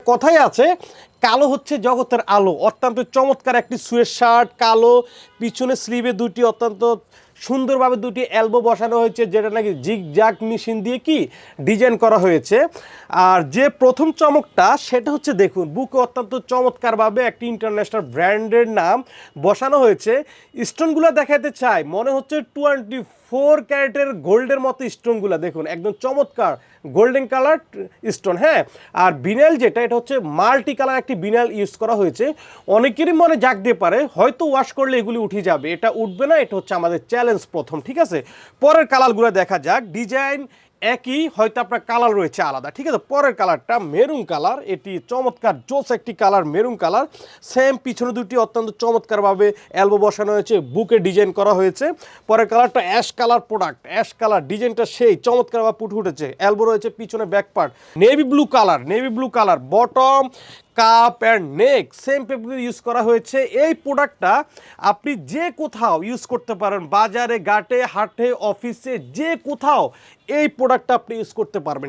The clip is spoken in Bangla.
কথাই আছে কালো হচ্ছে জগতের আলো। অত্যন্ত চমৎকার একটি সুয়েট শার্ট, কালো, পিছনে স্লিভে দুটি অত্যন্ত সুন্দরভাবে দুটি এলবো বসানো হয়েছে, যেটা নাকি জিগ জাগ মেশিন দিয়ে কি ডিজাইন করা হয়েছে। আর যে প্রথম চমকটা সেটা হচ্ছে দেখুন বুকে অত্যন্ত চমৎকারভাবে একটি ইন্টারন্যাশনাল ব্র্যান্ডের নাম বসানো হয়েছে। স্টোনগুলো দেখাতে চাই, মনে হচ্ছে 24 ক্যারেটের গোল্ডের মতো স্টোনগুলো দেখুন, একদম চমৎকার গোল্ডেন কালার স্টোন। হ্যাঁ, আর বিনাইল যেটা, এটা হচ্ছে মাল্টি কালার একটি বিনাইল ইউজ করা হয়েছে। অনেকেরই মনে জাগ দিয়ে পারে হয়তো ওয়াশ করলে এগুলি উঠে যাবে, এটা উঠবে না, এটা হচ্ছে আমাদের চ্যালেঞ্জ প্রথম। ঠিক আছে, পরের কালারগুলো দেখা যাক। ডিজাইন একই, হয়তো আপনার কালার রয়েছে আলাদা। ঠিক আছে, পরের কালারটা মেরুন কালার, এটি চমৎকার জোস একটি কালার, মেরুন কালার। সেম পিছনে দুটি অত্যন্ত চমৎকারভাবে এলবো বসানো হয়েছে, বুকে ডিজাইন করা হয়েছে। পরের কালারটা ash colour product, ash colour ডিজাইনটা সেই চমৎকারভাবে ফুটে উঠেছে। এলবো রয়েছে পিছনে back part, navy blue colour, navy blue colour bottom, cup and neck same paper use করা হয়েছে। এই প্রোডাক্টটা আপনি যে কোথাও ইউজ করতে পারেন, বাজারে, ঘাটে, হাটে, অফিসে, যে কোথাও এই প্রোডাক্টটা আপনি ইউজ করতে পারবেন।